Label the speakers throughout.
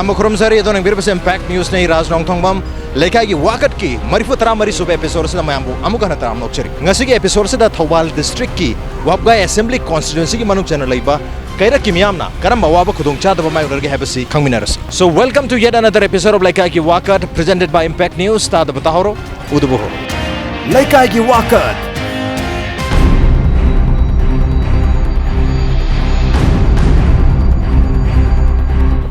Speaker 1: Nama kurum sari itu nang birbas impact news nei ras Nongthombam Leikai ki Wakat ki marifutara mari sub episode seda mayambu amukana taram nokchari ngasi ki episode seda Thawal district ki Wabagai assembly constituency ki manuk channel laiba Keirak ki miyamna karamba waba khudong chadaba mai urge habasi khangminaras. So welcome to yet another episode of Leikai ki Wakat presented by Impact News ta da batahoro udubuho Leikai ki Wakat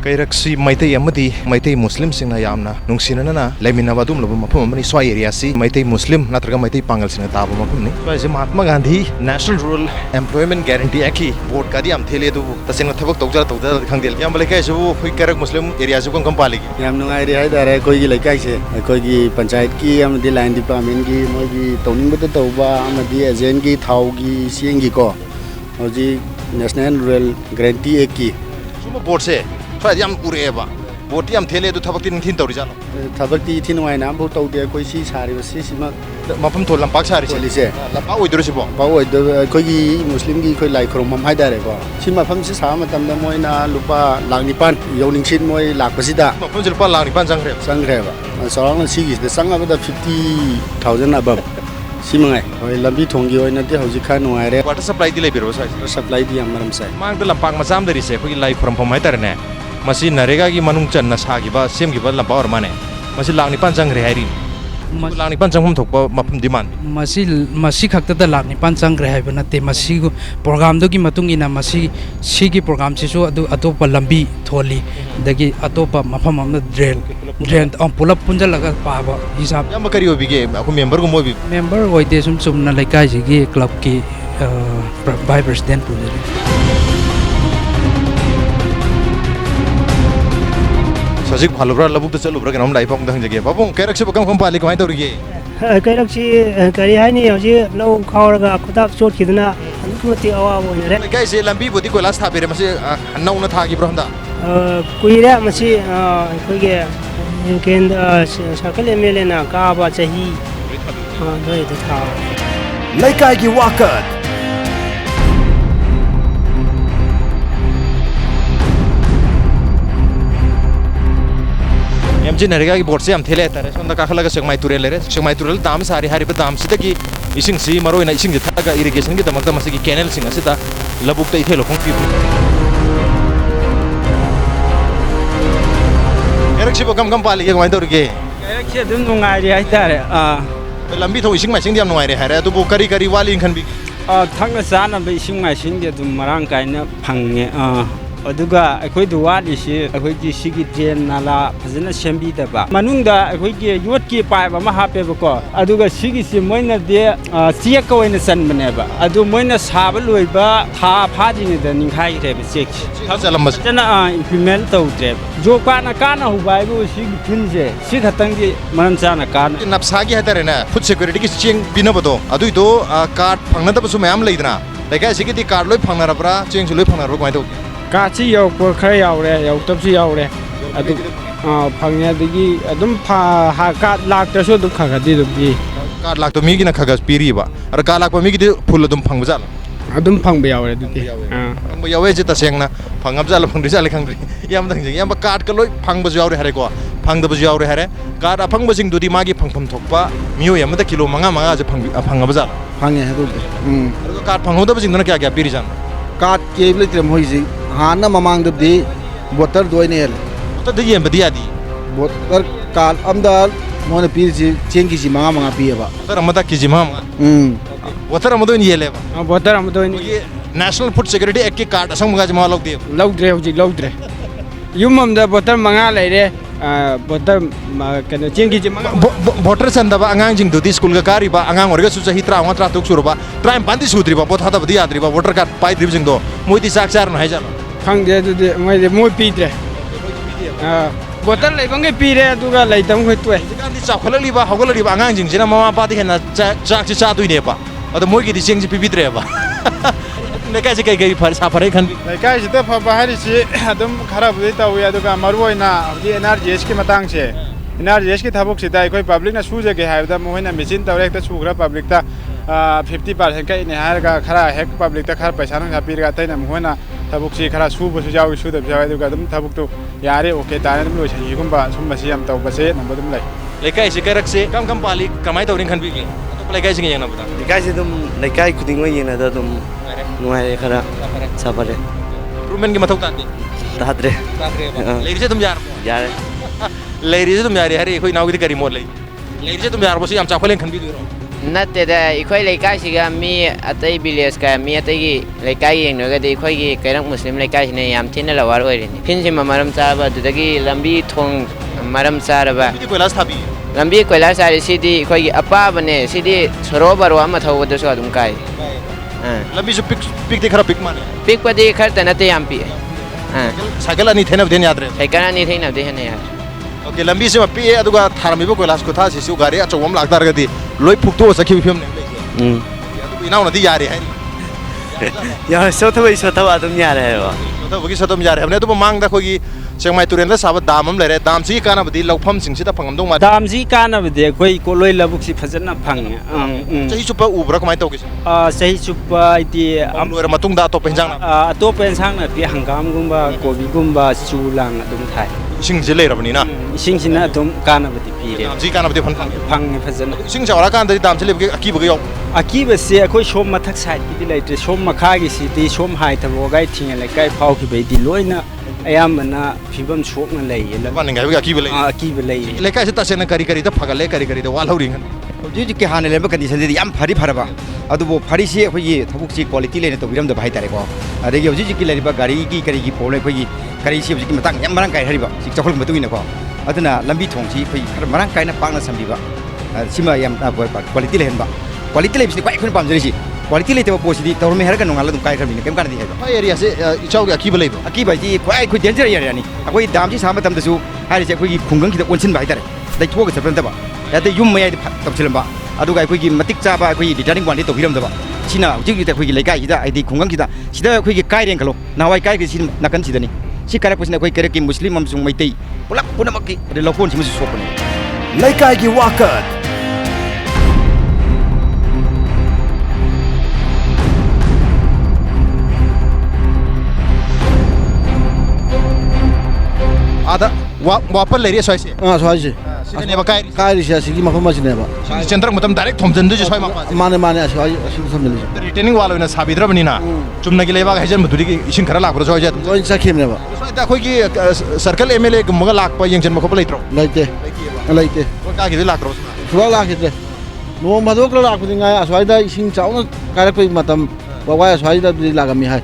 Speaker 1: Keirak si Maitai amadi Maitai Muslim singna yamna nungsinana na leminaba dum lobo mafam amani swai area si Maitai Muslim natraga Maitai pangal singna taba mafam ni swai Mahatma Gandhi National Rural Employment Guarantee Act ki vote kadi am thele du tasengna thabak tawjara khangdel yam Leikai su khoi Keirak Muslim area su kam paligi
Speaker 2: yam nungai ri haidare koi gi Leikai se koi gi panchayat ki amadi line department gi moi gi tawning bata tawba amadi agent gi thau gi sieng gi ko hoji National Rural Guarantee Act ki
Speaker 1: suma board se Fai yam ureba, boti yam thele du thabak tin thin tawri jalo.
Speaker 2: Thabak ti thin wai nam bo taw de koi si sari ba si ma
Speaker 1: mapam thol lampak sari se. Lampak oi dur si bo.
Speaker 2: Pa oi do koi gi Muslim gi koi lai khrom mam hai dare ko. Si mapam si sa matam da moi na lupa lang nipan yoning chin moi lak pa si da.
Speaker 1: Mapam lupa lang nipan
Speaker 2: sangre ba. Sarang si gi de sang ba da 50,000 above. Si mangai oi lambi thongi oi na te hoji khan wai re.
Speaker 1: Water supply di le biro sai.
Speaker 2: Supply di am maram sai.
Speaker 1: Mang da lampak masam dari se koi lai khrom phom hai tar ne. Masih narega ki manung chan na sa gi ba sem gi ba lampa or mane masih lang ni panjang re hari lang ni panjang hum thok ba mapum demand
Speaker 3: masih khakta da lang ni panjang re hai bana te masih program do gi matung ina masih si gi program si so adu atopa lambi tholi dagi atopa mafam amna drain on pulap punja laga pa ba hisab
Speaker 1: yam kari obi ge aku member ko mo bi
Speaker 3: member oi te sum na Leikai gi club ki vice president pu
Speaker 1: Sajik bhalubra labuk ta chalubra ganam lai pong dang jage babung Keirak se bakam pali ko mai tawri
Speaker 4: Keirak si kari hai ni hoji lo khawraga khudak chot khidna ankumati awa bo ne
Speaker 1: Leikai se lambi bodi ko las thabire mase annau na thagi brahmda
Speaker 4: kuira masi koi ge ken sakal MLA na ka ba chahi doi ta tha
Speaker 1: Leikai ki Wakat Yamji narega ki board se am thele tare sonda kakhala ga segmai turel dam sari hari ba dam sida ki ising si maroi na ising tha ga irrigation ki tamak masi ki canal sing asida labuk ta ithelo khong pi Keirak se bakam pali ge mai dor ge
Speaker 5: Keirak se dum nungai ri hai tare
Speaker 1: lambi tho ising mai sing diam nungai re hare adu bu kari wali khan bi
Speaker 5: thang sa na be ising mai sing de dum marang kai na phange aduga akhoi duwat isi akhoi gi sigi drain nala phajana sembi da ba manungda akhoi gi yot ki pai ba ma hape ba ko aduga sigi si moina de siak ko ina san bane ba adu moina sab loi ba tha pha ji ne da ninghai re ba sek
Speaker 1: jalam mas
Speaker 5: jana implement tau tre jo ka na hu bai bu sigi thin je si khatang gi manam cha na ka
Speaker 1: napsa gi hatare na food security ki cheng bina bodo adu do card phangna da bu mayam leidna Leikai sigi di card loi phangna ra bra cheng loi phangna ro mai do
Speaker 5: Kachi yau ko khare yau re yau tab si yau re adu phangya digi adum pha ha ka lak ta so dum khaga di dum bi
Speaker 1: ka lak to mi gi na khaga piri ba ar ka lak pa mi gi phul dum phang bajal
Speaker 5: adum phang be yau re du ti
Speaker 1: phang ba yawe je ta seng na phang ab jal phang ri jal khang ri yam dang je yam ba card ka loi phang ba yaw re hare ko phang da ba yaw re hare ka da phang ba jing du di ma gi phang pham thok pa miyo yam da kilo manga je phang ba jal
Speaker 2: phang he du
Speaker 1: ar ka phang ho da ba jing na kya piri jan
Speaker 2: kat ke ble tre moi ji Hana mamang di water doi nel.
Speaker 1: Water di yem bedi adi.
Speaker 2: Water kal amda mo na pir ji cheng ki ji manga pi ba.
Speaker 1: Water amada ki ji manga. Water amado ni yele ba.
Speaker 5: Water amado ni.
Speaker 1: National Food Security Act ki card asang mga jama log di.
Speaker 5: Log dre hoji log dre. Yum amda water manga lai re. Water kana cheng ki ji manga.
Speaker 1: Water sanda ba angang jing dudi school ga kari ba angang orga su chahi tra tra tuk suru ba. Tra em pandi sudri ba bot hata badi adri ba water card pai drip jing do. Moi ti sak char na hai jalo.
Speaker 5: Khang de du de moi de moi pi dre bottle lai bang pi re du ga lai tam khoi tu
Speaker 1: kan di chak khala li ba hogol li ba angang jing jina mama pa ti hena chak chi cha tu ne pa ado moi gi di cheng ji pi dre ba Leikai se kai phar sa phare khan
Speaker 6: Leikai se ta pha bahari si adum khara bu ta wi adu ga marwoi na di NRGS ki matang se NRGS ki thabuk si dai koi public na su je ge ha da mo hena machine ta rek ta su gra public ta 50% ka ne har ga khara hek public ta khar paisa na pi ga ta na mo na ꯊꯕꯛꯁꯤ ꯈꯔ ꯁꯨꯕꯁꯨ ꯌꯥꯎꯏ ꯁꯨꯗꯕꯁꯨ ꯌꯥꯎꯏ ꯑꯗꯨꯒ ꯑꯗꯨꯝ ꯊꯕꯛꯇꯨ ꯌꯥꯔꯦ okay ꯇꯥꯔꯦ ꯑꯗꯨꯝ ꯂꯣꯏꯁꯤꯟꯈꯤꯒꯨꯝꯕ ꯁꯨꯝꯕꯁꯤ ꯌꯥꯝ ꯇꯧꯕꯁꯦ ꯅꯝꯕ ꯑꯗꯨꯝ ꯂꯩ
Speaker 1: ꯂꯩꯀꯥꯏꯁꯤ ꯀꯩꯔꯛꯁꯤ ꯀꯔꯝ ꯄꯥꯜꯂꯤ ꯀꯃꯥꯏꯅ ꯇꯧꯔꯤꯅ ꯈꯟꯕꯤꯒꯦ ꯑꯇꯣꯞꯄ ꯂꯩꯀꯥꯏꯁꯤꯡꯒ ꯌꯦꯡꯅꯕꯗ
Speaker 7: ꯂꯩꯀꯥꯏꯁꯤ ꯑꯗꯨꯝ ꯂꯩꯀꯥꯏ ꯈꯨꯗꯤꯡꯃꯛ ꯌꯦꯡꯅꯗ ꯑꯗꯨꯝ ꯅꯨꯡꯉꯥꯏꯔꯦ ꯈꯔ ꯁꯥꯐꯔꯦ
Speaker 1: ꯏꯝꯄ꯭ꯔꯨꯚꯃꯦꯟꯒꯤ ꯃꯊꯧ ꯇꯥꯗꯦ
Speaker 7: ꯇꯥꯗ꯭ꯔꯦ
Speaker 1: ꯂꯩꯔꯤꯁꯦ ꯑꯗꯨꯝ ꯌꯥꯔꯕꯣ
Speaker 7: ꯌꯥꯔꯦ
Speaker 1: ꯂꯩꯔꯤꯁꯦ ꯑꯗꯨꯝ ꯌꯥꯔꯦ ꯍꯥꯏꯔꯤ ꯑꯩꯈꯣꯏ ꯏꯅꯥꯎꯒꯤꯗꯤ ꯀꯔꯤ ꯃꯣꯠ ꯂꯩ ꯂꯩꯔꯤꯁꯦ ꯑꯗꯨꯝ ꯌꯥꯔꯕꯁꯤ ꯌꯥꯝ ꯆꯥꯎꯈꯠꯂꯦꯅ ꯈꯟꯕꯤꯗꯣꯏꯔꯣ
Speaker 8: ꯅꯠꯇꯦꯗ ꯑꯩꯈꯣꯏ ꯂꯩꯀꯥꯏꯁꯤꯒ ꯃꯤ ꯑꯇꯩ ꯚꯤꯂꯦꯖꯀ ꯃꯤ ꯑꯇꯩꯒꯤ ꯂꯩꯀꯥꯏ ꯌꯦꯡꯅꯔꯒꯗꯤ ꯑꯩꯈꯣꯏꯒꯤ ꯀꯩꯔꯛ ꯃꯨꯁꯂꯤꯝ ꯂꯩꯀꯥꯏꯁꯤꯅ ꯌꯥꯝ ꯊꯤꯅ ꯂꯋꯥꯔ ꯑꯣꯏꯔꯤꯅꯤ ꯐꯤꯟꯁꯤꯃ ꯃꯔꯝ ꯆꯥꯕ ꯑꯗꯨꯗꯒꯤ ꯂꯝꯕꯤ ꯊꯣꯡ ꯃꯔꯝ ꯆꯥꯔꯕ
Speaker 1: ꯀꯣꯏꯂꯥꯁ ꯊꯥꯕꯤ
Speaker 8: ꯂꯝꯕꯤ ꯀꯣꯏꯂꯥꯁ ꯆꯥꯔꯤ ꯁꯤꯗꯤ ꯑꯩꯈꯣꯏꯒꯤ ꯑꯄꯥꯕꯅꯦ ꯁꯤꯗꯤ ꯁꯣꯔꯣ ꯕꯥꯔꯣ ꯑꯃ ꯊꯧꯕꯗꯁꯨ ꯑꯗꯨꯝ ꯀꯥꯏ
Speaker 1: ꯂꯝꯕꯤꯁꯨ ꯄꯤꯛꯇꯤ ꯈꯔ ꯄꯤꯛ ꯃꯥꯜꯂꯦ
Speaker 8: ꯄꯤꯛꯄꯗꯤ ꯈꯔꯇ ꯅꯠꯇꯦ ꯌꯥꯝ ꯄꯤꯛꯑꯦ
Speaker 1: ꯁꯥꯏꯀꯜ ꯑꯅꯤ ꯊꯩꯅꯕꯗꯤ ꯌꯥꯗ꯭ꯔꯦ
Speaker 8: ꯁꯥꯏꯀꯜ ꯑꯅꯤ ꯊꯩꯅꯕꯗꯤ ꯍꯦꯟꯅ ꯌꯥꯔꯦ
Speaker 1: ओके लंबी से मप्पी है अदुगा थारमिबो कोइलास को था सिसु गाड़ी अचौम लागता रगदी लोई फुक्तो सखी फिल्म ने अदु इना नदी यारे है
Speaker 7: यार सोथबा अदुम यारे है
Speaker 1: तो बगी सदम यारे हमने तो मांगदा खोगी सेंगमाई तुरेन साब दाम हम लेरे दाम सी काना बदी लौफम सिंगसिदा फंगमदो मा
Speaker 5: दाम जी कानाबदे अखोई कोलोई लबुक्सी फजना फंगे
Speaker 1: सही सुपर उबरा कमाई तोगे
Speaker 5: सही सुपर इति
Speaker 1: लोर मतुंग दा तो पेंजांग
Speaker 5: तो पेंसांग ना पि हंगाम गुंबा कोबी गुंबा चूलांग अदुम थाई
Speaker 1: इसिंग जे लेरबनी ना
Speaker 5: इसिंग सिना अदुम कानाबदि पीरे
Speaker 1: दाम जी काना बदी
Speaker 5: फंगे फजना
Speaker 1: इसिंग चावरा कान दि दाम से लेबगे अकी बगे
Speaker 5: अकीबसे अखोई सोम मथक साइड की लेते सोम मखागी सिटी सोम हाई थबोगाई थिंगे लेकाई फाउ की बेदी लोइना अयामना फिबम सोकना लैये
Speaker 1: लबानिंगा बगे
Speaker 5: अकीब लैये
Speaker 1: लेकाई से तसेना करी करी द फगले करी करी द वाल हौरिंग
Speaker 9: हौजी के हाने लेब कंडीशन दि याम फरी फरबा अदुबो फरी से अखोई थबुक क्वालिटी लेने तो बिरम द भाई तारे को अदगी हौजी की लेरिबा गाड़ी की करी की प्रॉब्लम अखोई करी से हौजी की मतंग याम मरंग काई हरिबा सि चखल मतुइना को अदना लंबी थोंग सी अखोई खर मरंग काइना पांगना संबिबा सिमा याम क्वालिटी लेहनबा क्वालिटी लेबिसि क्वाइ खन पामजरिसि क्वालिटी लेते पोसिदी तौरमे हरका नोंगाला दुम काई खरबिने केम कानदी हेबा
Speaker 1: एरिया से इचाव के अकीब लेबा
Speaker 9: अकीबा जी क्वाइ खु डेंजर एरिया नि अखोई दाम जी साम मतम दसु हारिसे अखोई खुंगंग खिदा ओनसिन बाइ तारे दैथोग सपरनतबा याते युम मयाइ तपसिलंबा अदुगा अखोई मतिक चाबा अखोई रिटर्निंग वाली तो हिरमदबा सिना हुजिक अखोई लेकाई हिदा आइदी खुंगंग खिदा सिदा अखोई काइरें खलो नावाई काइ कि सिन नकन सिदनी सि कारकपसिना अखोई केरकी मुस्लिम अमसुंग मैतै पुलप पुनमकी लोकोन सिमसु सोपने
Speaker 10: Leikai की Wakat
Speaker 1: आदा वापन लेरिया सोय से
Speaker 2: स्वाइसे
Speaker 1: सिने बकाई
Speaker 2: काई से सिगी मफम मसिनेबा
Speaker 1: चंद्रक मतम डायरेक्ट थोमजन दु सोय मापा
Speaker 2: माने माने स्वाइ असु समजली
Speaker 1: रिटर्निंग वाला ओइना साबिद्रबनिना चुमनगी लेबा हेजन मधुरी की इसिंग खरा लाखरो सोय जे
Speaker 2: जोइन सखिमनेबा
Speaker 1: सोय ता खोई की सर्कल एमएलए गुमगा लाखपा यंगजन मखोब लेत्रो
Speaker 2: लाइते लाइते
Speaker 1: का की लाखरो
Speaker 2: सुवा लाखिद्रे नो मधोक लाखुदिंगा अस्वाइदा इसिंग चाउन कारक मतम बवाय अस्वाइदा लागमी हाय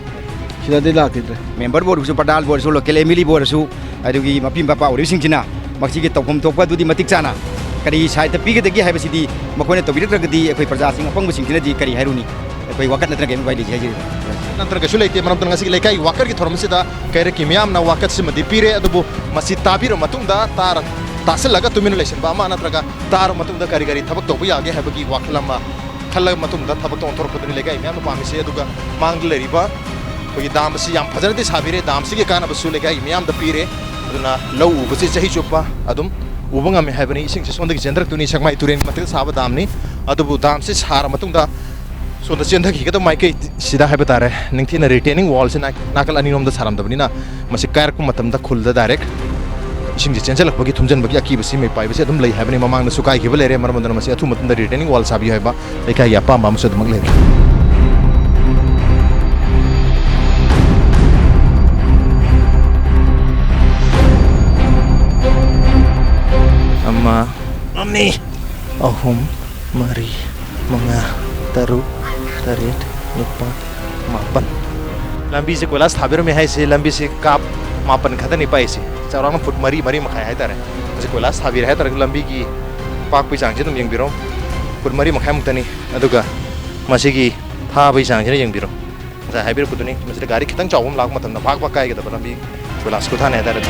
Speaker 2: सिदादि लाखिद्रे
Speaker 9: मेंबर बोर्ड सु पडाल बोर्ड सु लोकल एमएलए बोर्ड सु अदुगी मपिम बापा ओरिसिंगसिना मक्सिगे तौफम तोपा दुदी मतिक चाना करी साइड पीगदगी हाइबसिदी मखोने तोबिरत्रगदी अखोई प्रजासिंग अपंगसिंगसिनदी करी हाइरुनी अखोई वकत नत्र गेम वाइदी हाइजी
Speaker 1: नंतर कशु लेते मनम तंग सिग लेकाई वाकर की थोरमसिदा कैरे की मियाम ना वाकत से मदि पीरे अदुबो मसि ताबिर मतुंगदा तार तासलगा तुमिन लेसन बा मा नत्रगा तार मतुंगदा करी करी थबक तोबु यागे हाइबगी वाखलमा खल्ल मतुंगदा थबक तो थोरपदनि लेकाई मियाम पामिसे अदुगा मांग लेरिबा कोई दाम से याम फजनदि साबिरे दाम से के काना बसु लेकाई मियाम द पीरे अदुना लौ उबसे चही चुपा अदुम उबंगा में हाइबनि इसिंग से सोंदगी जेंद्रक तुनि सकमाई तुरेन मतिल साब दामनि अदुबु दाम से सार मतुंगदा सोंद चेंदगी के तो माइके सिदा हाइब तारे निंगथिना रिटेनिंग वॉल से नाकल अनिरोम द सारमदबनिना मसे कायरक मतम द खुल द डायरेक्ट इसिंग जे चेंजलक बगी थुमजन बगी अकी बसी मे पाइ बसे अदुम लई हाइबनि ममांग न सुकाई के बलेरे मरमदन मसे अथु मतम द रिटेनिंग वॉल साबि हाइबा लेकाई या पाम बाम सदमक ले Ani ahum mari manga taru taret nipa mapan lambi se kolas thabir me hai se lambi se kap mapan khata ni pai se chaurang fut mari mari makhai hai tare se kolas thabir hai tar lambi ki pak pi chang je dum yeng biro fut mari makhai mutani aduga masigi tha bai chang je yeng biro za hai bir putuni masida gari khitang chawum lak matam na bhag bhag kai ga da lambi kolas ko tha ne tare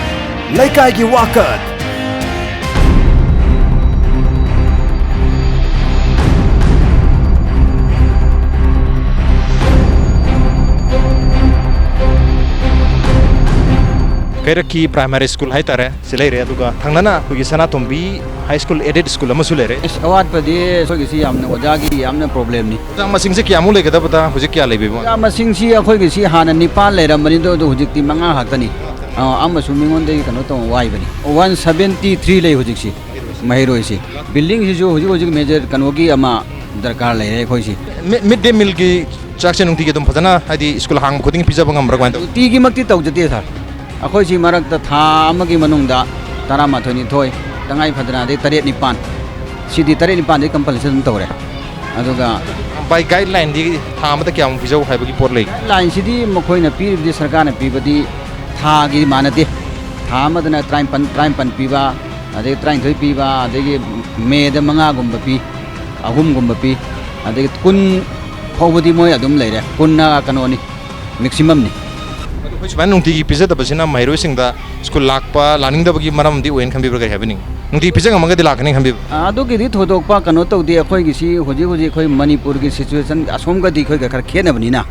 Speaker 10: Leikai की Wakat
Speaker 1: Keirak ki primary school hai tare silai re aduga thangnana kugi Nongthombam high school aided school ama sule re
Speaker 11: awat padi khoi gi si yamna ojagi yamna problem ni
Speaker 1: jang masing se kyamu le gada bata hujik kya lebe ba
Speaker 11: jang masing si khoi gi si hana nipal le ramani do hujik ti manga hakani ama su mingon de kano to wai bani 173 le hujik si mahiroi si building si jo hujik major kano gi ama darkar le re khoi si
Speaker 1: midday meal ki chak se nungti ke dum phajana hadi school hang khoding pizza bangam ra kwanta
Speaker 11: ti gi makti tau jate thar akhoi si marak ta tha amagi manungda tarama thoni thoi tangai phadana de tare nipan sidi tare nipan de compulsion tawre aduga
Speaker 1: by guideline di tha amata kyam pizza hai bagi por lei
Speaker 11: line sidi mokhoi na pi di sarkar na pi badi tha gi manate tha amadana try pan piba ade try thoi piba ade me de manga gumba pi ahum gumba pi ade kun phobudi moi adum leire kunna kanoni maximum ni
Speaker 1: which man nungti ki pizza da basina mairo singda school lakpa laning da bagi maram di wen khambi burger happening nungti pizza ga mangadi lakani khambi
Speaker 11: adu gi di thodok pa kano to di akhoi gi si hoji khoi manipur gi situation asom ga di khoi ga khar khena bani na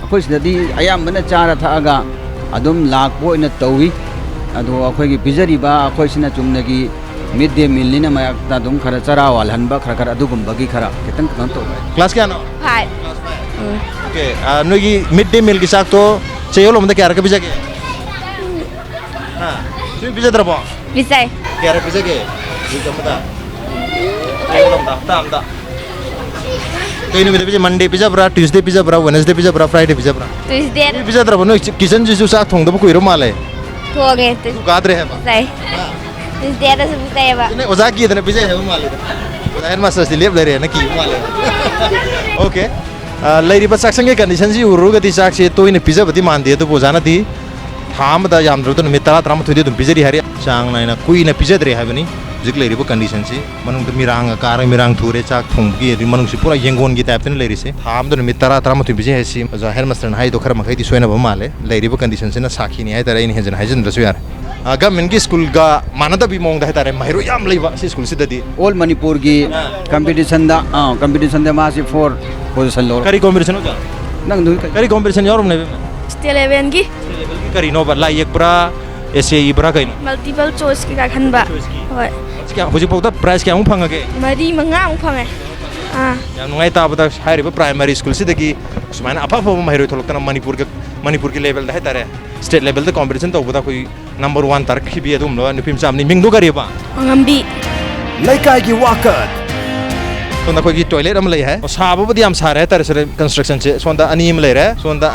Speaker 11: akhoi sida di ayam bana chara tha aga adum lakpo ina towi adu akhoi gi pizza ri ba akhoi sina chumna gi midday meal ni na mayak ta dum khara chara wal han ba khara adu gum bagi khara ketang kan to
Speaker 1: class kya na
Speaker 12: 5
Speaker 1: okay no gi midday meal ki sak to cheyolo manda kya ra pizza ke ha tu pizza drabo
Speaker 12: Bisa.
Speaker 1: kya ra pizza ke ni kamda cheyolo manda ta kay no pizza Monday pizza bra Tuesday pizza bra Wednesday pizza bra Friday pizza bra
Speaker 12: Tuesday.
Speaker 1: pizza drabo no kitchen jisu sak thong da ko iro male
Speaker 12: Thoge.
Speaker 1: gadre hai ba
Speaker 12: Sai. Tuesday da su sai ba.
Speaker 1: ne oza ki da pizza hai male oza her master silip le re na ki male okay lairi ba saksang ke condition ji uru ga di sak se to ine pizza badi man de to bojana di tham da yam dro to mi tara tram thudi dum pizza ri hari chang na na kui na pizza dre ha bani jik lairi ba condition si manung de mirang ka ra mirang thure chak thong gi ri manung si pura yengon gi type ten lairi se tham da mi tara tram thu pizza hai si oza her master na hai do khar ma khai di soina ba male lairi ba condition se na sakhi ni hai tara in hejan hajan da su yar government ki school ga manada bi mong da tare mahiro yam leiba si school si dadi
Speaker 11: all manipur gi competition da ma si for position lo
Speaker 1: kari competition ho ja
Speaker 11: nang du
Speaker 1: kari competition yorum ne
Speaker 12: Still 11 gi
Speaker 1: kari no ba la yek bra SAE bra kai
Speaker 12: multiple choice ki ka khan ba. Hoi.
Speaker 1: kya hoji pawda prize kya mong phanga ge
Speaker 12: Mari manga ang phangai.
Speaker 1: ya nungai ta bada hai ri primary school si dagi sumaina apa apa mahiro tholok na manipur ki level da hai tare state level da competition to bada koi number 1 tar ki bi adum lo nupim sam ni mingdo kari ba
Speaker 12: Ngambi.
Speaker 10: Leikai gi Wakat.
Speaker 1: sonda koi ki toilet am lei hai sabu badi am sare tare sare construction se sonda anim le re sonda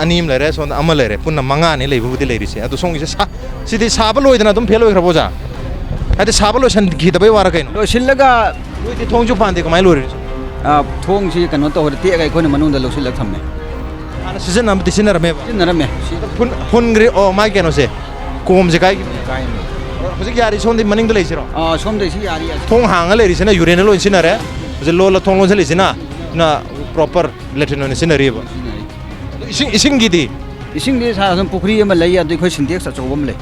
Speaker 1: ama le re punna manga ni lei budi le ri se adu song se sidi sabu loi dana dum phelo khra boja ade sabu lo san gi dabai wara kai no
Speaker 11: lo sillaga
Speaker 1: loi ti thong ju pande ko mai lo ri
Speaker 11: thong si kano to te ga ko ne manung da lo silak thamme
Speaker 1: ana season am ti sinar me
Speaker 11: sinarame si
Speaker 1: hun gri o mai ke no se kom je kai hoji yari sondi maning da lei siro
Speaker 11: som de si yari
Speaker 1: thong hang le ri se na urinal lo sinare je lo la thong lo se le sina na proper latrine ne sinari ba ising gi di
Speaker 11: ising de sa som pukri ma lai adu khoi sintex sa chobam le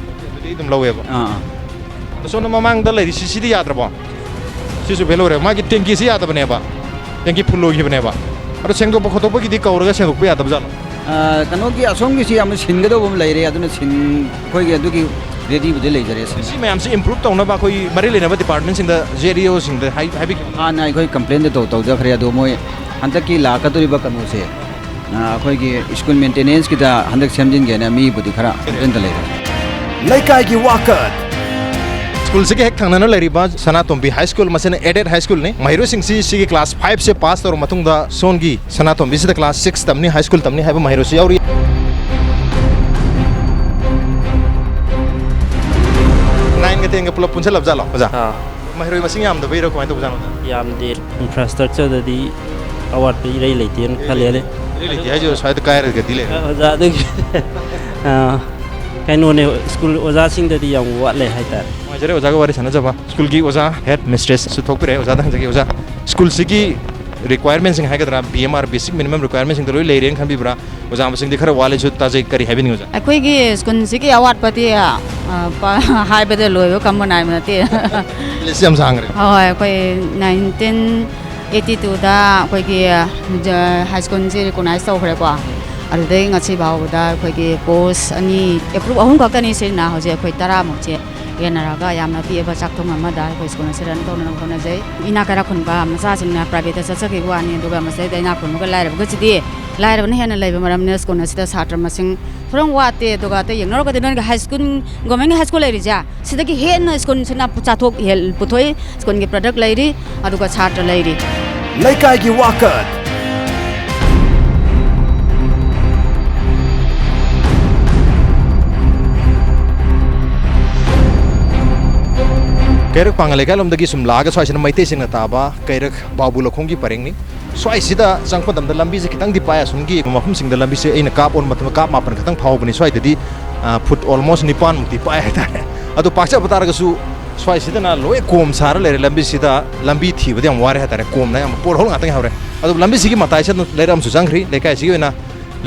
Speaker 1: di dum lawe ba so na mamang da le ri si di yatra ba si su belo re ma gi tenki si yata bane ba tenki phulo gi bane ba aro sengdo ba khoto ba gi di kaur ga sengdo ba yata ba jalo
Speaker 11: kano gi asom gi si am sin ga do bam lai re adu na sin khoi gi adu gi ready bude lai jare
Speaker 1: si मैं हमसे improve तो ना बा कोई मरे लेना बा department सिंग द JDO सिंग द हाई हाई
Speaker 11: ना कोई complain दे तो जा खरे दो मोय हंतक की लाका तो रिबा कनो से कोई की स्कूल मेंटेनेंस की दा हंतक सेमजिन गे ना मी बुदी खरा कंप्लेन द ले
Speaker 10: Leikai gi Wakat.
Speaker 1: स्कूल से के हेक थांगना न लेरी बा Nongthombam हाई स्कूल मसेन एडेड हाई स्कूल ने महिरो सिंग सी की क्लास 5 से पास और मतुंग दा सोनगी Nongthombam से द क्लास 6 तमनी हाई स्कूल तमनी है महिरो से और tenga pulau pun selap jalo aja mahiroi masing yam da beiro ko ento bujang
Speaker 13: yam de infrastructure da di awat pe rei leitian khale le
Speaker 1: leiti ha jo shaid kai ra gadi le
Speaker 13: aja de kaino ne school oja sing da di yam wat le hai ta
Speaker 1: ma jare oja ga wari sana jaba school ki oja head mistress su thok pire oja dang jagi oja school si ki requirements sing hai ga BMR basic minimum requirements sing da loi leireng khan bi bra oja ma sing dikhara wale chu ta jai kari having oja
Speaker 14: akoi gi school si ki awat pati hai bade loi kam nai ma te
Speaker 1: lesiam sang re
Speaker 14: hoi akoi 1982 da akoi gi high school si recognize so khre kwa ꯑꯗꯨꯗꯩ ꯉꯁꯤ ꯐꯥꯎꯕꯗ ꯑꯩꯈꯣꯏꯒꯤ ꯄꯣꯁ ꯑꯅꯤ approve ꯑꯍꯨꯝ ꯈꯛꯇꯅꯤ ꯁꯤꯅ ꯍꯧꯖꯤꯛ ꯑꯩꯈꯣꯏ 10ꯃꯨꯛꯁꯦ ꯌꯦꯟꯅꯔꯒ ꯌꯥꯝꯅ ꯄꯤꯛꯑꯕ ꯆꯥꯛꯊꯣꯡ ꯑꯃꯗ ꯑꯩꯈꯣꯏ ꯁ꯭ꯀꯨꯜ ꯑꯁꯤ ꯔꯟ ꯇꯧꯅꯕ ꯍꯣꯠꯅꯖꯩ ꯏꯅꯥꯛ ꯀꯩꯔꯥꯛ ꯈꯨꯟꯕ ꯃꯆꯥꯁꯤꯡꯅ ꯄ꯭ꯔꯥꯏꯚꯦꯠꯇ ꯆꯠꯆꯈꯤꯕ ꯋꯥꯅꯤ ꯑꯗꯨꯒ ꯃꯁꯤꯗꯩꯗ ꯏꯅꯥꯛ ꯈꯨꯟꯕꯒ ꯂꯥꯏꯔꯕꯒꯁꯤꯗꯤ ꯂꯥꯏꯔꯕꯅ ꯍꯦꯟꯅ ꯂꯩꯕ ꯃꯔꯝꯅ ꯁ꯭ꯀꯨꯜ ꯑꯁꯤꯗ ꯁꯥꯇ꯭ꯔ ꯃꯁꯤꯡ ꯊꯣꯔꯝ ꯋꯥꯠꯇꯦ ꯑꯗꯨꯒ ꯑꯇꯩ ꯌꯦꯡꯅꯔꯒꯗꯤ ꯅꯣꯏꯒꯤ ꯍꯥꯏ ꯁ꯭ꯀꯨꯜ ꯒꯣꯔꯃꯦꯟꯒꯤ ꯍꯥꯏ ꯁ꯭ꯀꯨꯜ ꯂꯩꯔꯤꯁꯦ ꯁꯤꯗꯒꯤ ꯍꯦꯟꯅ ꯁ꯭ꯀꯨꯜꯁꯤꯅ ꯆꯥꯊꯣꯛ ꯄꯨꯊꯣꯛꯏ ꯁ꯭ꯀꯨꯜꯒꯤ ꯄ꯭ꯔꯗꯛ ꯂꯩꯔꯤ ꯑꯗꯨꯒ ꯁꯥꯇ꯭ꯔ ꯂꯩꯔꯤ
Speaker 10: Leikai Wakat
Speaker 1: Keirak Pangaleka lomdagi sumlaga swai sina maite sina taba Keirak babu lokhongi parengni swai sida changpa damda lambi se kitang di paya sungi mafum singda lambi se aina kap on matma kap mapan kitang phau bani swai dadi foot almost nipan mukti paya ta adu pakcha bataraga su swai sida na loe kom sara lere lambi sida lambi thibadi am ware hatare kom na am por hol ngatang hawre adu lambi sigi matai se leram su jangri lekai sigi na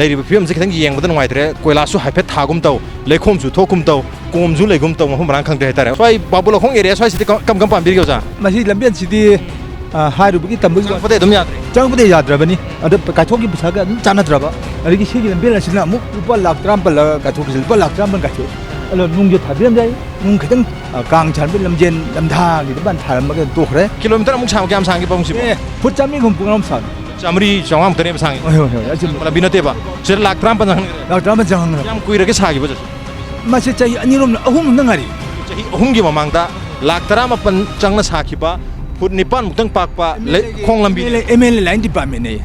Speaker 1: leiri film se kitang yeng badan waitre koila su haipet thagum taw lekhom su thokum taw kom zu legum taw mahum rang khang de hatare swai babu lokhong area swai sidi kam pam bir gyoja
Speaker 15: masi lambian sidi hairubugi tambu
Speaker 1: pade dum yadre
Speaker 15: changpade yadrabani adu kaithoki bisaga chanadraba adigi sigi lambian asina mu lupa lakh tram pala kaithoki lupa lakh tram ban kaitho alo nungje thabiam jai nung khitang kang chanbe lamjen lamdha gi ban tharamaga tokhre
Speaker 1: kilometer amuk sang kyam sangi pong si
Speaker 15: phut chami gum pungam san
Speaker 1: chamri chawam tane sang mala binate ba sir lakh tram pan
Speaker 15: jang
Speaker 1: yam kuira ke sagi ba
Speaker 15: masi chai anirom ahum nangari
Speaker 1: chahi ahum gi mamangda lakh tram pan changna sakhiba foot nipan muktang pakpa khong lambi
Speaker 15: ML line department nei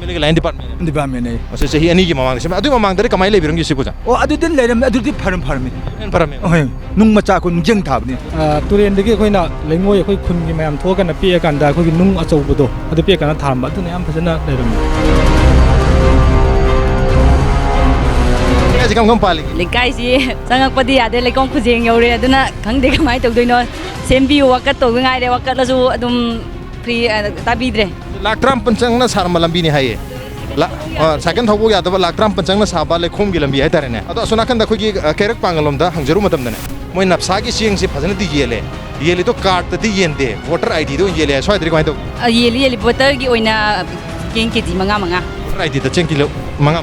Speaker 1: ML line department
Speaker 15: nei
Speaker 1: ase chahi ani gi mamang sema adu mamang dare kamai le birang gi sikuja
Speaker 15: o adu den leram adu di pharam
Speaker 1: pharam
Speaker 15: oi nung macha ko nung jeng thabni turen degi khoina lengoi khoi khun gi mayam thokana pe kan da khoi gi nung achau budo adu pe kana tham adu ne am phajana leram
Speaker 16: Leikai si changakpadi ade leikong khujeng yore aduna khangde kamai tawdoino sembi wakat to ngai re wakat la su adum free tabidre
Speaker 1: laktram panchang na sarma lambi ni haye la second thobo ya da laktram panchang na saba le khom gi lambi hai tare ne ado asuna kan da khogi Keirak Pangalom da hangjaru matam da ne moi napsa gi sieng si phajana di yele to card ta di yende voter id do yele soi dri kai to
Speaker 16: yeli voter gi oina keng ke ji manga
Speaker 1: voter id da cheng kilo manga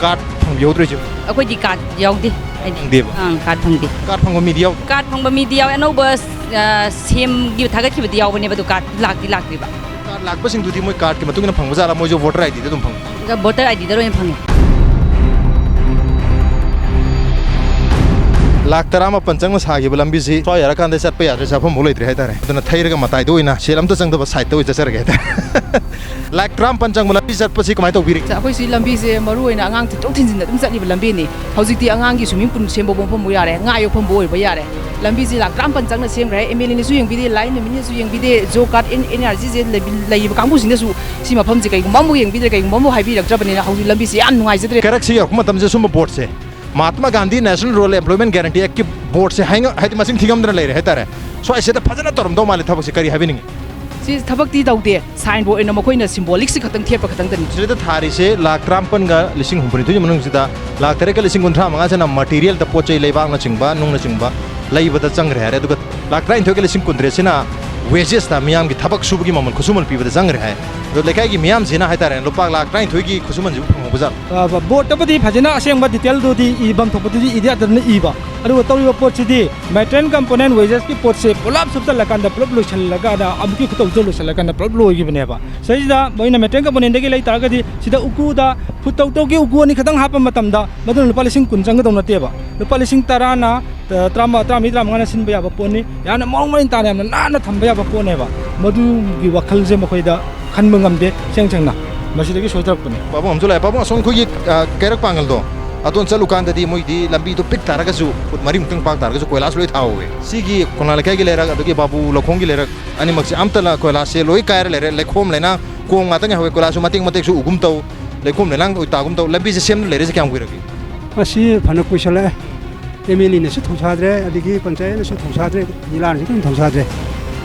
Speaker 1: card phang yodre ju
Speaker 16: akoi di card yaudi card phang
Speaker 1: mi diaw
Speaker 16: card phang mi diaw ano bus sem gi thaga ki diaw bane badu card lakri ba
Speaker 1: card lak ba sing du di moi card ki matung na phang bazala moi jo voter id da dum phang
Speaker 16: voter id da ro phang
Speaker 1: lakh tarama panchang na sagi lambi si so yara kan de sat pe yadre safam boloi tre haitare duna thairaga matai doina selam ta changda ba site to jasar ga ta lakh tram panchang lambi sat pasi kamai to biri
Speaker 17: akhoi si lambi se maru oina angang ti tok thinjin da dum chali ba lambi ni hojik ti angang gi swimming pool sembo bom pom yare nga yo pom boi ba yare lambi si lakh tram panchang na sem rai ML ni su yeng bi de line ni min su yeng bi de jo card energy je lai ba kangbu sin da su si ma pham ji kai gum yeng bi de kai gum hai bi rak jabani na hojik lambi si an nungai jadre
Speaker 1: Keirak si yak matam je sum board se Mahatma Gandhi National Rural Employment Guarantee Act ki board se haiti masing thigam dra lai re haitare so ase da phajana torom do mali thabak se kari habining
Speaker 17: si thabak ti daude sign board ena makoi na symbolic si khatang thepa khatang dan
Speaker 1: sida thari se lakh tram pan ga lising humpani tu manung sida lakh tere ka lising gunthra manga chana material ta pochai leibang na chingba nung na chingba laiba da chang re ha re du lakh train thoke lising kundre sina wages ta miyam gi thabak subugi mamal khusumal pi ba da jang re ha do lekai gi miyam sina haitare lupak lakh train thogi khusuman ji phang buzal
Speaker 15: board ta badi phajana aseng ba detail do di ibam thop di idia dan iba adu tawi pot chidi maintain component wages ki pot se pulap subta lakan da pulap lochal laga da amki khutau jo lochal lakan da pulap loi gi bane ba saida moina maintain component gi lai targa di sida uku da phutau to gi uku ni khatang hapa matam da madun lupa lising kun jang da na te ba lupa lising tarana trama ngana sin ba ya ba poni yana mong main ta na na thamba ya ba pone ba madu gi wakhal je makhoi da khan mangam de cheng cheng na masidagi soitrak pune
Speaker 1: babu amjula babu asong khogi Keirak Pangal do adon chalu kan da di moi di lambi to pik taraga su put mari mutang pak taraga su koilas loi thawe sigi konal kai gi lera adugi babu lokhong gi lera ani makse amtala koilas se loi kair lere lekhom lena ko ngata nga hawe koilas su mating matek su ugum taw lekhom lenang oi tagum taw lambi se sem lere se kyam guiragi
Speaker 18: asi phanak puisala ML ne su thongsadre adigi panchayat ne su thongsadre nilan su thongsadre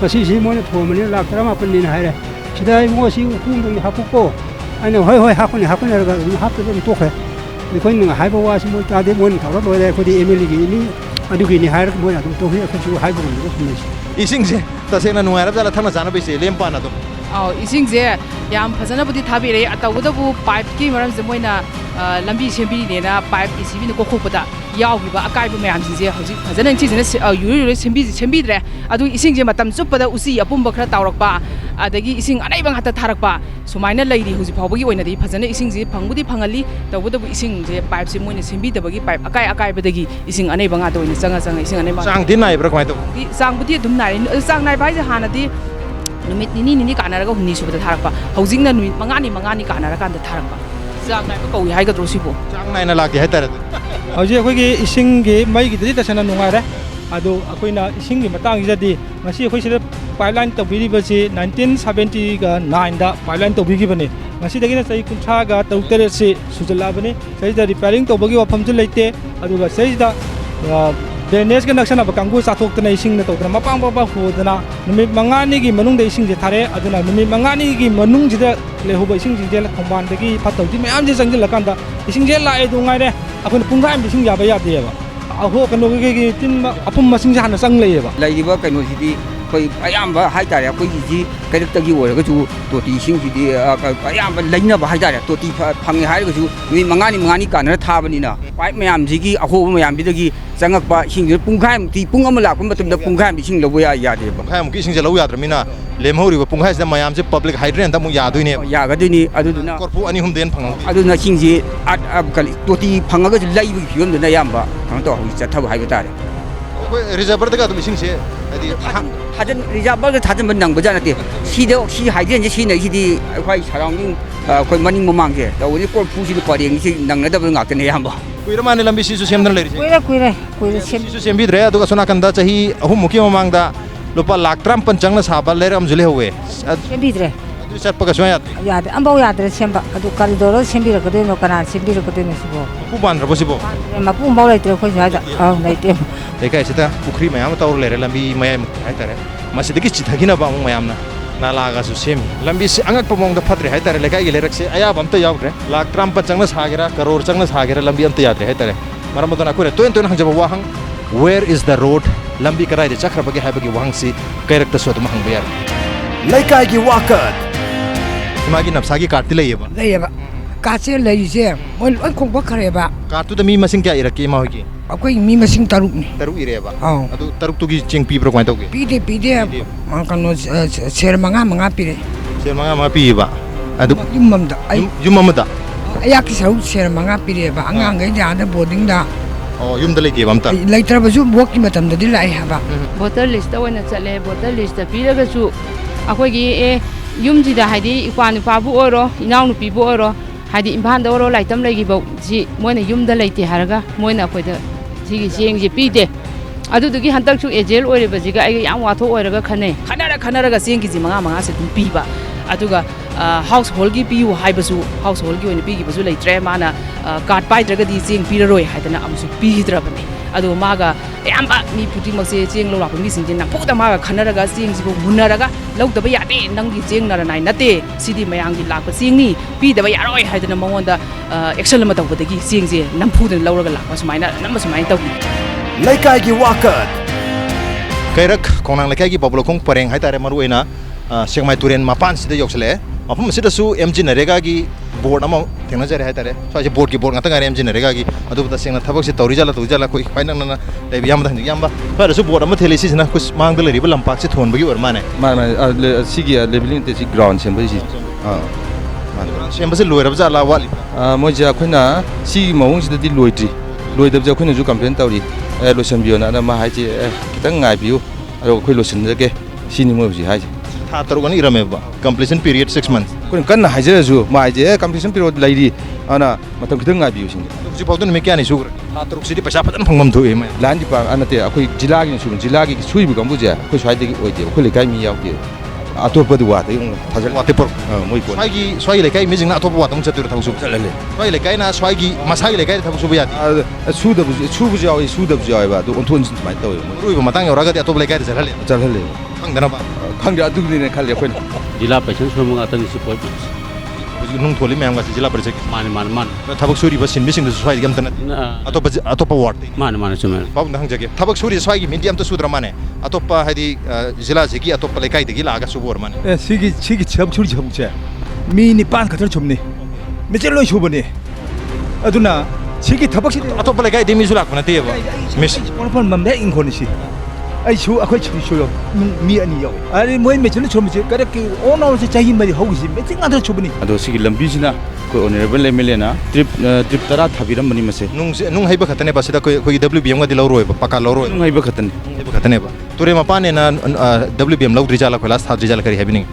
Speaker 18: asi si moi ne thomani lakh tarama pan ni haire sidai mo si kum dong hapuko anh hoi hoi hakuni ra hap to to khe ni khoi nang hai ba wa si mo ta de mon thawra loi dai khodi ML gi ni adu gi ni hai ra mo na to hi khu chu hai ba ni ko ni
Speaker 1: ising se ta se na nuai ra jala thana jana be se lem pa na to
Speaker 17: इसिंजे याम फजनबुदी थाबिरे अतौबदबु pipe की मरमजे Moina लंबी सेंबिनेना pipe इसिबिन कोखोपदा यावगिबा अकाइबा मयामसिंजे हौजिक फजन इंचिजने युरि सेंबिद्रे अदु इसिंजे मतम चुप्पदा उसी अपुंबा खरा तावरकपा अदगी इसिंग अनैबा ngata थारकपा सुमाइना लैरी हौजिक फावबगी ओइनादि फजन इसिंजे फंगबुदी फंगली तौबदबु इसिंजे पाइप से मोइना सेंबिदबगी पाइप अकाइबदगी इसिंग अनैबा ngata ओइना चंगा इसिंग अनैबा
Speaker 1: चांग दिन नाइब्रा कमाइ तो
Speaker 17: चांगबुदी दुम नाइ चांग नाइ भाइजे हानादि नुमित निनी कानारगा हुनी सुबदा थारकपा हौजिंगना नुमित मंगानी कानारकांदा थारकपा चांग नाइ कौइ हाइगद्रो सिबो
Speaker 1: चांग नाइना लागे हाइतारे
Speaker 15: हौजे अखोइगी इसिंगी मैगिदि तसना नुंगारे अदो अखोइना इसिंगी मतंगजदि मसी अखोइसिदा पाइपलाइन तौबिरिबसि 1979 गा 9 दा पाइपलाइन तौबिगिबने मसीदगिना सही कुंठा गा तौतरे से सुजलाबने सहीदा रिपेयरिंग तौबगी वफमजु लेते अदुगा सहीदा ड्रेनेज के नक्शना बकांगु चाथोक्तना इसिंग न तौतना मपांग बाबा होदना नुमित मंगानी गी मनुंग इसिंग जे थारे अदुना नुमित मंगानी गी मनुंग जिदा लेहुबा इसिंग जे थोंबान दगी फतौदि मयाम जे संग लकांदा इसिंग जे लाए दुंगाइरे अखोन पुंगाइ इसिंग याबा यादेबा अहो कनो गी तिन अपुम मसिंग जे हाना संग लेयबा
Speaker 11: लाइदिबा कनो सिदि कोई अयाम्बा हाइतारे अखोइगी कैरेक्टरगी ओरगजु तोटी इसिंगसिदि अयाम्बा लैनबा हाइतारे तोटी फंगे हाइरगजु नुमित मंगानी कानर थाबनिना पाइप मयामजिगी अहोब मयामबिदगी चंगकपा इसिंग पुंगाइमति पुंग अमा लाकपा मतमदा पुंगाइम इसिंग लौबा यादेबा
Speaker 1: पुंगाइमकी इसिंग जे लौ याद्रमिना लेमहौरिबा पुंगाइसदा मयाम जे पब्लिक हाइड्रेन तमु यादुइने
Speaker 11: यागदुइनि अदुदुना
Speaker 1: korpu ani hum den phang
Speaker 11: अदुना इसिंगजी कली तोटी फंगगजु लैबगी फियमदुना याम्बा हंग तो हौजि चथब हाइबा तारे
Speaker 1: रिजर्वर दगा तुम इसिंग से अदि
Speaker 11: थाजन रिजर्वर थाजन बन बजा नते सीदे सी हाइड्रेन जे सीने सिदि अखोइ सराउंडिंग अखोइ मनिंग ममांग जे तौनि कोरफु सिदि परेंग सि नंगनदब ngakne याम्बा
Speaker 1: कुइरा माने लंबी सिसु सेमदन लेरि
Speaker 4: कुइरा
Speaker 1: सिसु सेमबिद्रे अदुगा सोनाकंदा चाही अहुम मुखि ममांगदा लुपा लाख 35 चंगना साबा लेरम जुले होवे
Speaker 4: सेमबिद्रे
Speaker 1: अदु चटपका सोया
Speaker 4: याद अंबाव याद्रे सेमबा अदु करिडोर सेमबिरकदोनो कना सेमबिरकदोनो सिबो
Speaker 1: मपु बांद्र बसिबो
Speaker 4: मपु बाव लाइत्रे खोइ जाजा लाइते
Speaker 1: लेकाइ सिता पुखरी मयाम तौर लेरे लंबी मयाम हाइतारे मसिदगी चिथगिना बा मयामना नालागा सु सेम लंबी से अंगक पमोंग द फत्रे हाइतारे लेकाइ गे लेरक से अया बमत यावग्रे लाख 35 चंगना सागेरा करोड़ चंगना सागेरा लंबी अंत याद्रे हाइतारे मरमदना कुरे तोन हंजब वाहंग वेयर इज द रोड लंबी कराइ दे चक्रबगे हाइबगे वाहंग से कैरेक्टर सो तुम हंग बेयर
Speaker 10: लेकाइ गी वाकत
Speaker 1: मागी नफसागी काटति लेयबा
Speaker 4: काचे लैसे मोन लोन खोंबा खरेबा
Speaker 1: काटु द मी मसिंग क्या इरके मा होगी
Speaker 4: अखोइ मी मसिंग तरुक
Speaker 1: इरेबा अदु तरुक तुगी चिंग पीब्रो क्वाइ तौगे
Speaker 4: पीदे कनो शेर मंगा पीरे
Speaker 1: शेर मंगा पीबा अदु युममदा
Speaker 4: अयाकी सौ शेर मंगा पीरेबा अंगांगै जादा बोर्डिंग दा
Speaker 1: युमदा लेके बमता
Speaker 4: लेत्रबजु बोकी मतमददि लाई हाबा
Speaker 16: voter list ओइना चले voter list पीरगसु अखोइगी ए युमजिदा हाइदि इक्वा नुपाबु ओरो इनाउ नुपिबु ओरो हाइदि इम्फान ओरो लाइतम लैगिबौ जी मोइना युमदा लैते हारगा मोइना अखोइदा सिगी चेंगजे पीते अदुदुगी हंतकसु एजेल ओइरेबजिगा आइ याम वाथो ओइरगा खनरगा चेंगी जी मंगा से तुम पीबा अदुगा हाउस होल्ड की पीयु हाइबसु हाउस होल्ड की ओइना पीगिबसु लैत्रे माना कार्ड पाइद्रगदी चेंग पीररोय हाइदना अमसु पीगिद्रबने अदो मागा याम्बा मी पुटिमसे चेंग लौलाप मिसिंजे नफोदा मागा खनरगा चेंग सिबो मुनरगा लौदबा यादे नंगी चेंग नरनाइ नते सिदि मयांगी लापा चेंगनी पीदबा यारोय हाइदना मंगोंदा एक्शन अमा तौबदगी चेंगजे नमफुदन लौरगा लापा सुमाइना नम्मा सुमाइ तौबी
Speaker 10: लेकाइ गी वाकत
Speaker 1: कैरक कोनांग लेकाइ गी बबलोखोंग परेंग हाइतारे मरुएना सेंगमाइ तुरेन मापान सिदा योक्सले मफम सिदासु एमजी नरेगा की बोर्ड अमा थेंगना जरे हाइतारे स्वाजे बोर्ड की board ngata ngare MG NREGA की अदुबता सेंगना थबक से तौरिजाला कोइ फाइनंगना लेबि याम दंग यामबा फरसु बोर्ड अमा थेलिसि सिना कुछ मांग दले रिबल लंपाक से थोनबगी और माने
Speaker 19: सिगी लेबलिंग ते ग्राउंड सेंबजी
Speaker 1: सेंबसे लोइरब जाला वाली
Speaker 19: मोइजा अखोइना सी मौंग सिदि लोइदब जा अखोइना जु कंप्लेन तौरी लोसन बियोना ना मा हाइजे खितंग ngai बियो अरो अखोइ लोसन जगे सिनि मोबजी हाइजे
Speaker 1: था तरुगन इरमेबा कंप्लीशन पीरियड 6 months
Speaker 19: कोन कन्न हाइजेजु माइजे कंप्लीशन पीरियड लैरी अना मतम खितंग ngai बियो सिंग
Speaker 1: जी पाउदन मे क्या नि सुगर था तरुक सिदि पैसा फतन फंगम थुए मै
Speaker 19: लान दि पा अनते अखोइ जिलागी सुन जिलागी सुइबु गंबुजे अखोइ स्वाइदगी ओइदे अखोइ लेकाइ मी याउदे अतोपदु वाते थाजल वाते पर मोइ को स्वाइ लेकाइ मिजिंग अतोप वातम चतुर थाउसु चलले स्वाइ लेकाइ ना स्वाइगी मसाइ लेकाइ थाउसु बया सुबु जाउ सुदब जाउ बा दो ओन्थोन सिमाइ तौ रुइबो मतंग यौरागदि अतोप लेकाइ चलले खंगदना बा खंगदि अदुगनि ने खाले अखोइ
Speaker 13: जिला पैसन सुमुंग अतनि सि पोइ
Speaker 1: nung tholi mayam ga jila project
Speaker 20: man
Speaker 1: thabak suri ba sin missing swai gam tan atopa ward
Speaker 20: man chume
Speaker 1: babu nang jage thabak suri swai gi medium to sudra mane atopa hadi jila jigi atopa lekai de gi laga subor mane
Speaker 15: sigi chab suri chab che mi ni pan khatar chumni me chelo shubani aduna sigi thabak si
Speaker 1: atopa lekai de mi sulak na te ba miss
Speaker 15: pon mamde in khoni si ai chu akhoi chu yo mi ani yo ari moi me chelo chum che kada ki ono se chahi mari hogi si me tinga da chubani
Speaker 19: ado sigi lambi sina ko honorable MLA na trip tara thabiram mani mase
Speaker 1: nung haiba khatane ba sida ko WBM ga dilawro ba paka lawro
Speaker 19: nung haiba
Speaker 1: khatane ba ture mapane na WBM law drijala ko last drijala kari habini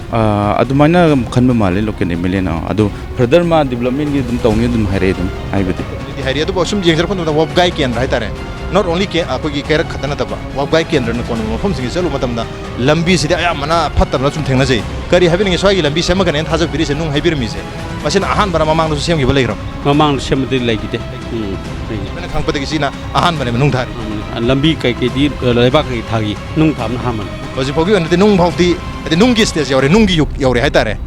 Speaker 19: adumana khanba male local MLA na ado further ma development gi dum tawni dum haire dum haibati
Speaker 1: haire adu bosum jengjar kon da wabgai ken rai tare not only ke akogi Keirak khatana taba wabgai ken ran kon mafam sigi selu matamda lambi sidi aya mana phatar na chum thengna jai kari habini swai gi lambi sema kan thaja biri se nung haibir mi se masin ahan bara mamang su sem gi balai ram
Speaker 20: mamang sem de lai gite
Speaker 1: bena khang pade gi sina ahan bane nung thari
Speaker 20: lambi kai ke di leba kai thagi nung tham na haman
Speaker 1: hoji phogi on de nung phauti de nung gi stage yore nung gi yuk yore hai tare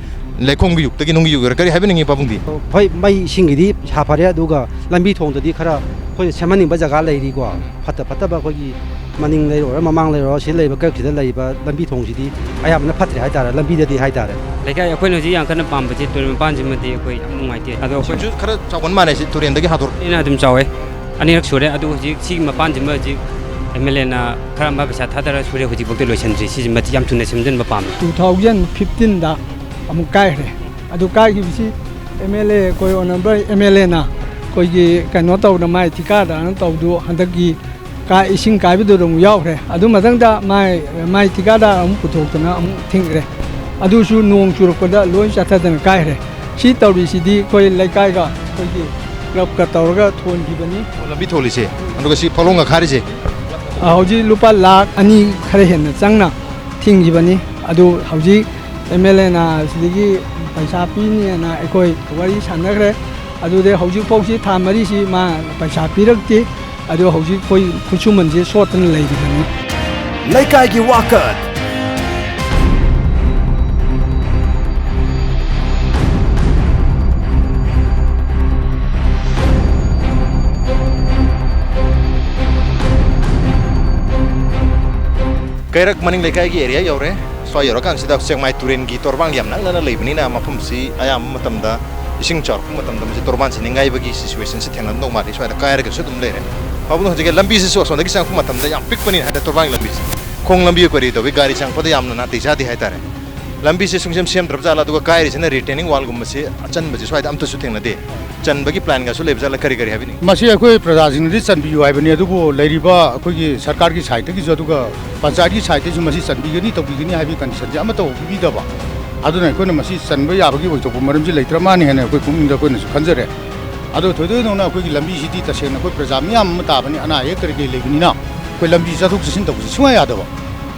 Speaker 1: lekong gi yuk tagi nung gi yuk kari habini ngi pabung di
Speaker 18: hoi mai singi di chapare aduga lambi thong di khara khoi semaning ba jaga lai ri ko phata ba khoi maning lai ro mamang lai ro si lai ba ka khida lai ba lambi thong si di ayam na phatre hai tare lambi de di hai tare
Speaker 5: Leikai akhoi no ji yang kana pam ba ji turin pan ji ma de akhoi nungai te ado akhoi
Speaker 1: khara chawan ma ne si turin dagi hadur
Speaker 5: ina dum chawe ani rak sure ado ji si ma pan ji ma ji MLA na khara ma ba sa thadara sure hoji bokte loisan ji si ma yam thune semjen ba pam
Speaker 15: 2015 da amu kai re adu kai gi si MLA koi honorable MLA na koi gi kano taw na mai thika da na taw du handaki ka ising kai bi do rum yaw re adu madang da mai thika da amu puthok na amu thing re adu su nong chur ko da loi cha tha kai re si taw ri si di koi Leikai ga koi gi club ka taw ga thon gi bani
Speaker 1: lambi tholi se anu si pholong ga khari se
Speaker 15: hauji lupa lakh ani khare hen changna thing gi bani adu hauji MLA na sidigi paisa pi ni na ekoi wari sanagre adu de hauji pausi tha mari si ma paisa pirakti adu hauji koi khuchuman je sotan lei di bani
Speaker 10: Leikai gi Wakat
Speaker 1: Keirak maning Leikai gi area yore so yoro kan sida sengmai turin gi torbang yam nang na leibni na mafum si ayam matamda ising char matamda si torban si ningai bagi situation si thengna no mari so da Keirak su dum lere babu no jege lambi si so so da gi sang matamda yam pik pani hada torbang lambi khong lambi ko ri to bi gari sang pada yam na tisa di hai tare lambi si sungsem sem drap jala du Kairi sina retaining wall gum si achan baji so da am to su thengna de chan bagi plan ga su leb jala kari kari habini
Speaker 2: masi akoi prajajing di chan bi wai bani adu bo leiriba akoi gi sarkar gi side gi jodu ga panchayat gi side ju masi chan bi gi ni to bi gi ni habi condition ja ama to bi da ba adu na ko na masi chan ba ya ba gi bo to maram ji leitra ma ni hene akoi kum da ko na khanjare adu thodo no na akoi gi lambi si di ta sena akoi prajami am ta bani ana ye kari gi lebini na akoi lambi sa thuk sin to gi suwa ya da ba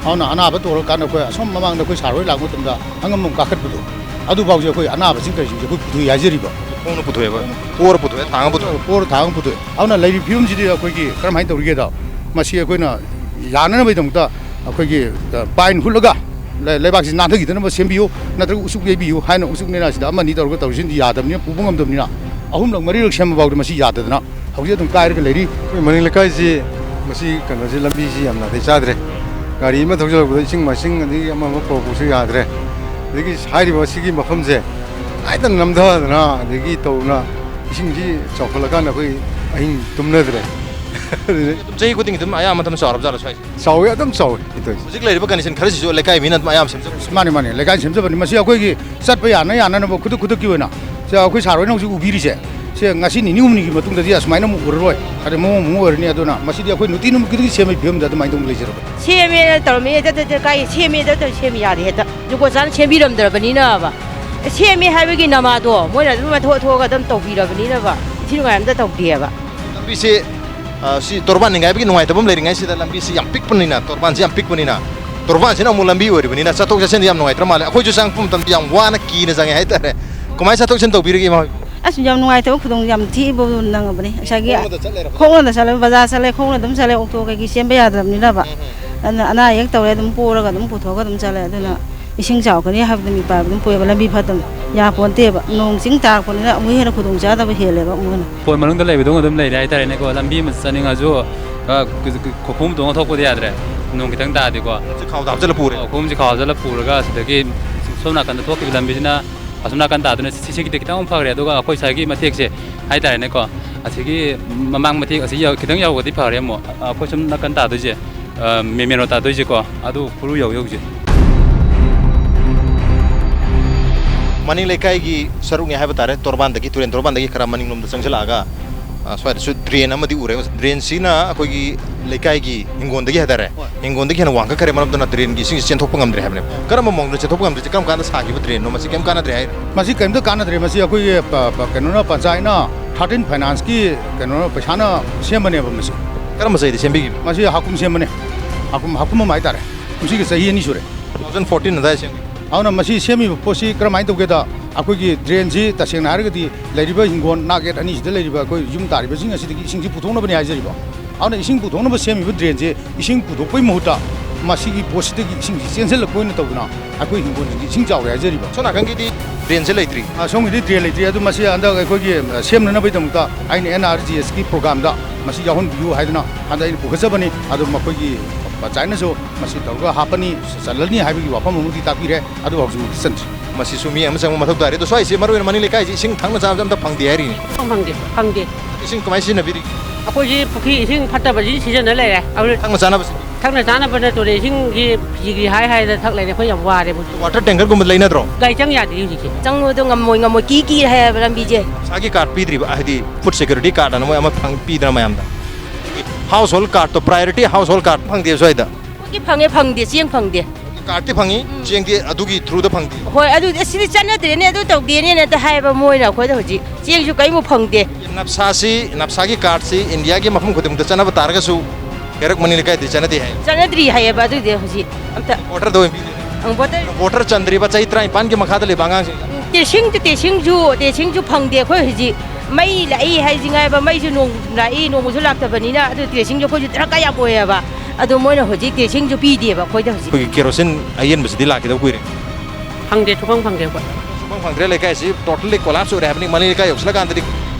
Speaker 2: ana ana ba to ka na ko asom mamang da ko saroi la ko tum da angam mum ka khat bu adu ba ji akoi ana ba jing ka ji ko bu ya jeri ba
Speaker 1: ong no putoe ba por putoe thang putoe
Speaker 2: por thang putoe auna leiri film ji akoi gi karam hai tawri ge da masi akoi na yana na bai dong ta akoi gi pain hulaga leibak ji na thagi dana ba sembiu na tra usuk ge biu hai na usuk ne na sida amani tawr ga tawsin di yadam ni pubung am dam ni na ahum lang mari rak sem ba ga masi yada dana hauji dum kai ga leiri
Speaker 6: maning Leikai ji masi kana ji lambi ji amna dei chadre gari ma thojal bu sing ma sing ani ama ma po bu su yadre degi sai ri ba sigi mafam je ai dan nam da na degi to na ising ji chokla ka na koi ahin tumna dre
Speaker 1: jai ko ding dum ayam matam sarab jala swai
Speaker 6: sawi adam sawi itu
Speaker 1: hujik lai ba condition khari jo Leikai minat ayam sem
Speaker 2: mani mani Leikai sem jabani masi akoi gi sat pa yana yana na khuduk khuduk ki wena se akoi saroi na ju ubiri se se ngasi ni nium ni gi matung da dia smaina mu urroi ade mo orni aduna masi dia akoi nuti num ki se mai phim da mai dum le jero
Speaker 21: chemi tar me da kai chemi da chemi ya de da ju ko san chemi ram da bani na ba chemi hai ba gi na ma do mo na ma tho ga dam tau bi da bani na ba thi ngai am da tau de ba
Speaker 1: lambi se si torban ningai bagi nuai tabam leringai si da lambi si yang pik panina torban si yang pik panina torban si na mu lambi ori panina satok sa sen yam nuai tramale akoi ju sang pum tam yang wana ki na jangai hai tare kumai satok sen tau bi ri ma
Speaker 21: as jam nuai taw khudong jam thi bo nang ba ni sa gi khong na sale bazaar sale khong na dum sale okto ka gi sem ba ya dam ni na ba ana yek taw le dum po ra ga dum pu tho ga dum sale aduna ising chawkani habdami pabdum poeba lambi phatam ya ponte ba nong sing tar ponina amui hena khudung cha da ba hele ba mun
Speaker 3: pon manung da lebi dong dum lei dai tare ne ko lambi ma saninga jo khokhum dong thok ko dia dre nong kitang da de ko
Speaker 1: khaw da jala pure
Speaker 3: khokhum ji khaw jala pure ga sidagi somna kan da thok ki lambi jina asumna kan da dune sisi ki kitang phagre do ga khoi sai gi mathek se hai tare ne ko asigi mamang mathek asi ya kitang yaw ga di phagre mo khoi somna kan da do je memeno ta do je ko adu puru yaw yaw je
Speaker 1: Maning Leikai gi sarung ni haba tare torban dagi turen torban dagi khara maning nom da changsala aga swai su drain amadi ure drain sina akoi gi Leikai gi hingon dagi hadare hingon dagi hena wangka kare manam dana drain gi sing chen thok pangam dre habne karam mong no che thok pangam dre kam kana sa gi drain no masi kem kana dre
Speaker 6: masi kem da kana dre masi akoi kano na panchai na 13 finance ki kano paisa na sembane ba masi
Speaker 1: karam sai de sembi gi
Speaker 6: masi hakum sembane hakum mai tare masi gi sahi ni sure
Speaker 1: 2014 da sem
Speaker 6: auna masi semi posi kramai to geda akoi gi drain ji taseng na gadi leiriba hingon naget ani sida leiriba akoi yum tariba sing asi gi sing ji puthong na bani ai jariba auna ising puthong na ba semi drain ji ising puthok poi muhuta masi gi posi de gi sing ji sensel ko na to na akoi hingon ji sing jaw ai jariba
Speaker 1: sona kan gi di drain je leitri
Speaker 6: song gi drain leitri adu masi anda akoi gi sem na bai dam ta ai ni NRGS ki program da masi yahon view haidna anda in pukasa bani adu makoi gi China so masi tawga hapani salani haibi wapam mudi tapire adu hausu sent
Speaker 1: masi sumi am sang mathok dare to swai se maru mani Leikai ji sing thangna jam ta phangdi hari ni
Speaker 21: phangde
Speaker 1: sing kamai sin na biri
Speaker 21: akoi ji pukhi sing phatta ba ji season na le au
Speaker 1: thangna jana ba
Speaker 21: thangna jana ba to re sing gi gi hai da thak le ne khoi yam wa de
Speaker 1: water tanker gum leina dro
Speaker 21: gai chang ya di ji chang no do ngam moi ki hai ram bi je
Speaker 1: sagi card pi dri ba hadi food security card na mo am phang pi dra mayam da household card to priority household card phang de soida
Speaker 21: ki phang de chiang phang de
Speaker 1: card ti phangi chiang de adugi through the phang de
Speaker 21: hoi adu asili chana de ne adu to de ne ta hai ba moi na khoi da hoji chiang ju kai mu phang de
Speaker 1: napsa gi card si India gi mafum khudum ta chana ba tar ga su Keirak mani Leikai de chana de hai
Speaker 21: chana dri hai ba adu de hoji amta
Speaker 1: order do
Speaker 21: ang
Speaker 1: voter chandri ba chai trai pan gi makha da le banga
Speaker 21: te sing ju phang de khoi hoji mai lai hai jingai ba mai ju nong lai nong ju lap ta bani na adu te sing ju khoi ju tra ka ya boy ba adu moi na hoji te sing ju pi de ba khoi da hoji
Speaker 1: ko kerosene ayen bas dila ki da kuire
Speaker 21: phang de thupang phang de ba
Speaker 1: phang de Leikai si totally collapse ore happening mani Leikai yoksla kan de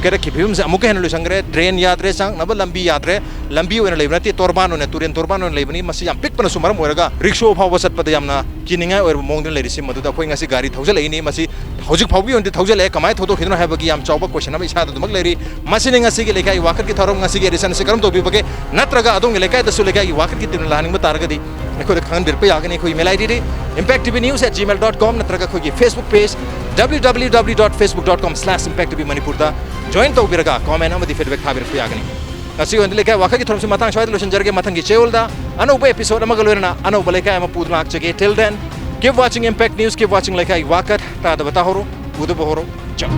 Speaker 1: Keirak ki phim se amuke hen lu sangre drain yadre sang naba lambi yadre lambi oina leibna ti torban one turen torban one leibni masi yam pik pana sumaram oiraga rickshaw phawba satpada yamna kininga oir mongden leirisi maduda khoi ngasi gari thaujal aini masi hojik phawbi onde thaujal e kamai thodo khidna habagi yam chawba question ama isa dumak leiri masi ngasi gi Leikai Wakat ki thorom ngasi gi resan se karam to bibage natraga adong Leikai da su Leikai Wakat ki tin laning ma targa di khoi khan bir pe yagani khoi mail id impacttvnews@gmail.com natraga khoi gi Facebook page www.facebook.com/impacttvmanipur da join to biraga comment amadi feedback thabir pe yagani asi onde Leikai Wakat ki thorom se matang shwai lotion jarge matang gi cheolda anoba episode amaga loirna anoba Leikai ama pudmak chage till then keep watching Impact News keep watching Leikai Wakat ta da bata horo udu bohoro ciao